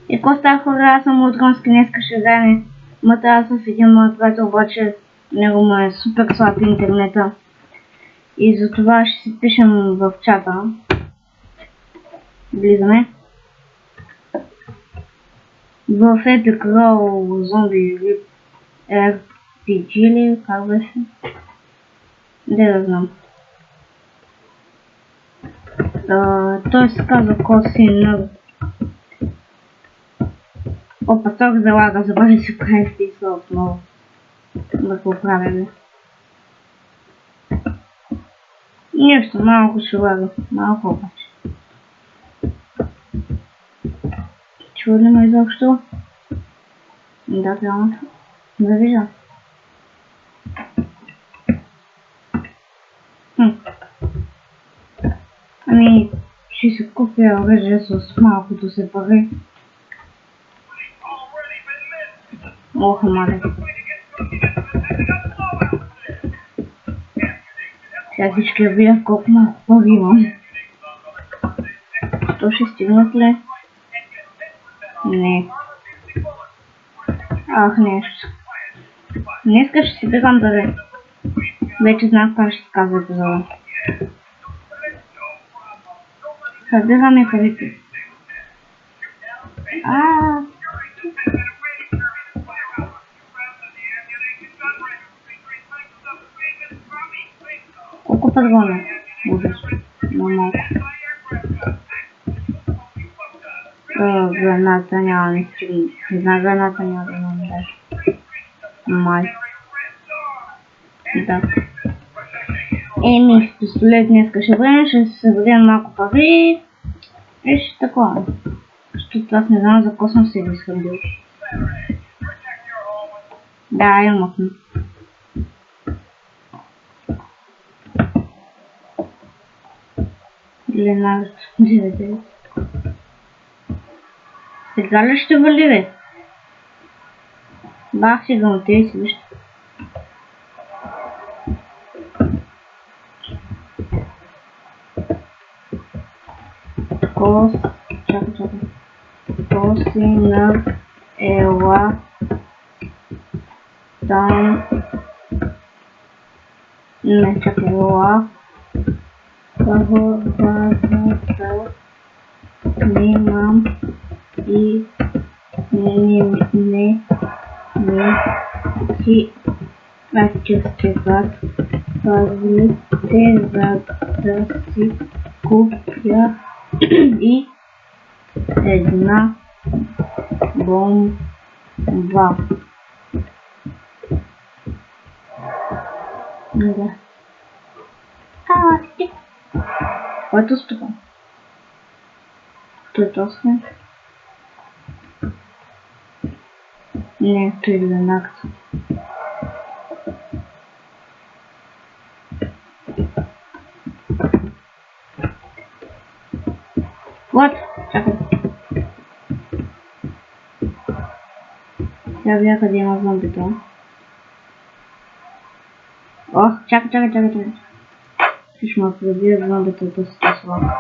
И коста хора, аз съм от Ромски, днеска ще играем Мата с един моят приятел, обаче него му е супер слаб интернета. И затова ще си пишем в чата. Влизаме. В Epic Roll Zombie или RPG ли, как беше? Де да знам. Той се казва Косинър. Опа, ток залага, забави се прави стисла отново. Да го правя, бе. Нещо, малко ще лага, малко обаче. Чува ли ме изобщо? Да, трябва да виждам. Ами, ще се купя оръжие с малкото се пари. Ох, мале. Сега всички видят колко малко пари имам. То ще стигнат ли? Не. Ах, нещо. Днеска ще си бегам да вече знах как ще се казва епизода. Събираме парите. Колко патрона? Ужас. Но малко. Граната няма не стигна. Не знам, граната няма да имам даже. Май. Да. Еми, с пистолет днеска ще време, ще се съберем малко пари. И ще такова. Защото аз не знам за какво съм се изхъбил. Да, имахме. Или на 9. Сега ли ще вали, бе? Бах си гълте и си вижте. Чакай. Косинър ела там. Не, чакай, ела. Базата снимам и не си разчистят парите, за да си купя и една бомба. Да. Ти. Който ступа. Той тоска. Не, той е ленакт. Вот, чакай. Сега видя къде има зомбито. Ох, чакай. Ще ме пробия зомбито да се тесла.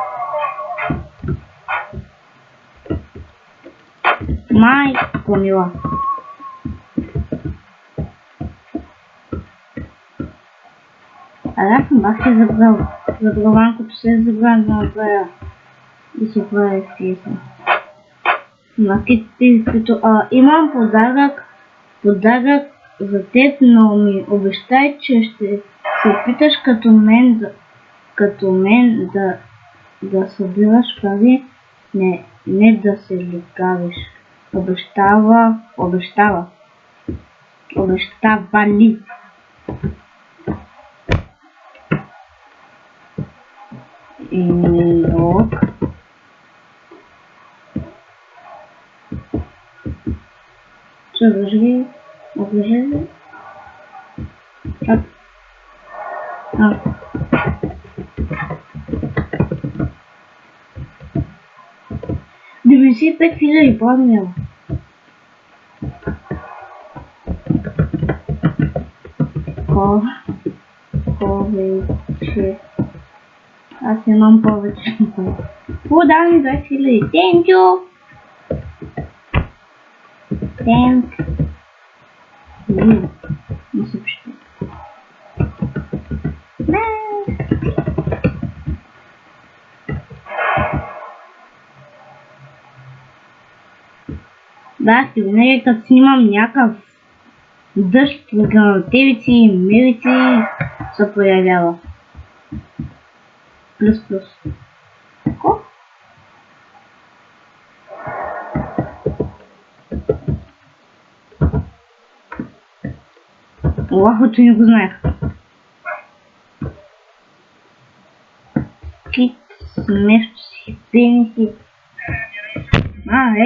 Майко мила. Аз съм бах се забрал. Забраванкото се е забрал да направя. И се прави фиеса. Имам подарък за теб, но ми обещай, че ще се опиташ като мен да събираш пари, не да се ликавиш. Обещава ли? Лок. Что, выживи? Обложили? Так. 95 000 помнил. Повече. Аз имам повече. О, да ми 20 000. Thank you. Thank you. Не съобщи. Да, си винаги като снимам някакъв дъжд, гранатевици и мирици се появява. Плюс. Тако? Лахото не го знаех. Кит, нещо си, пениси.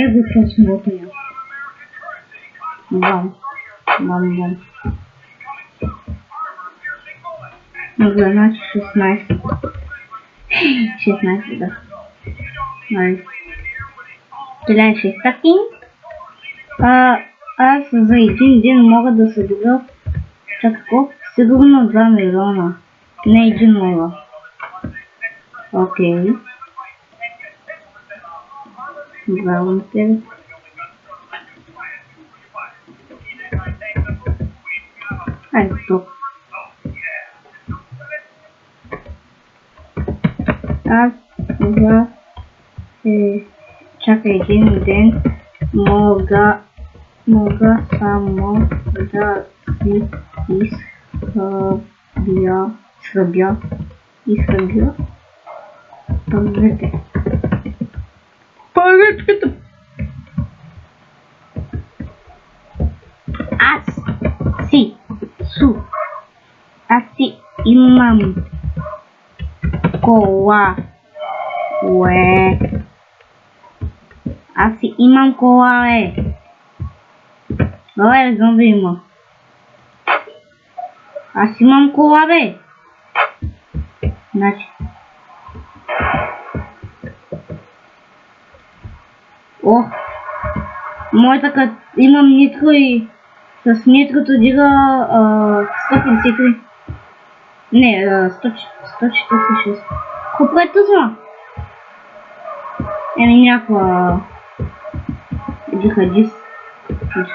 Его что смотрел. Бам. Ну, значит 16. 16, да. Стреляющий стакин. Аз за един ден мога да събера чакко сигурно 2 милиона. Не 1 милион. Окей. Браво на тебе. Хайде тук. Аз чакай един ден мога само да си изхъбя паричките. Аз си имам кола. Аз си имам кола, Давай, зомби има. Аз имам кола, Значи. Моята като имам нитко и с ниткото дига 153. Не, 146. Колко е тъзма? Някаква джихадистка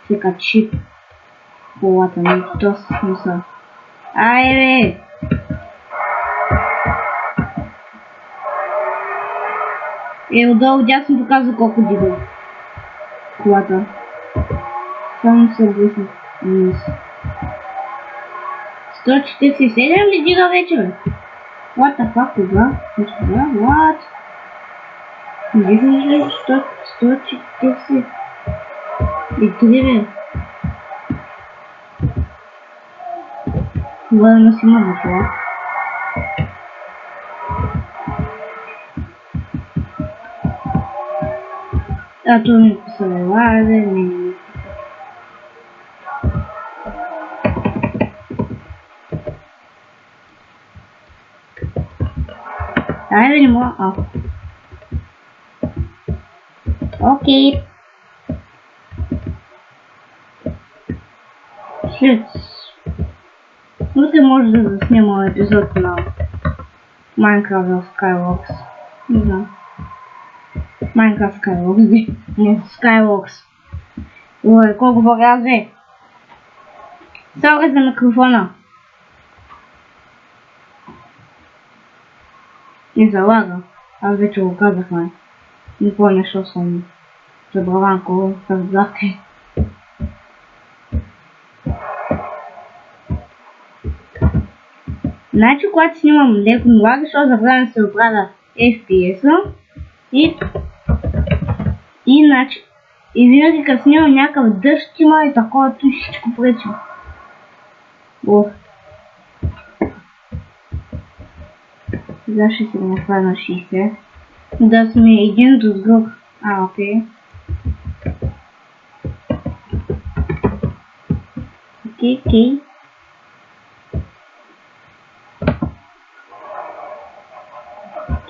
се качи колата ми, то смисъл. Отдолу дясно показва колко дига колата. Само се обясня. 147 ли дига вече, What the fuck, кога? What? Виждаш ли 140 и 3, Ладно си има това. Това ми писали, не. Айде не мога, Окей. Утре може да заснема епизод на Minecraft в Skywalks. Не знам. Minecraft Skywalks, не Skywalks. Ой, колко показва. Слагай за микрофона. Не залага. Аз вече го казахме. Не помня, що съм забраван, кого казахте. Значи, когато снимам леко лага, защото забравям се оправя FPS-а и винаги като снимам някакъв дъжд има и такова и всичко пречи. Сега ще се направя на 60. Да сме един до друг. Окей. Окей.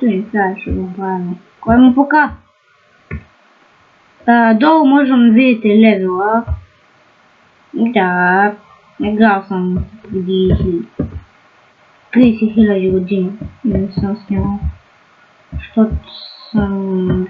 Сега ще го правим. Кой му пока? Долу можем да видите левела. Да, играл съм преди 30 000 години. Не съм снимал. Защото съм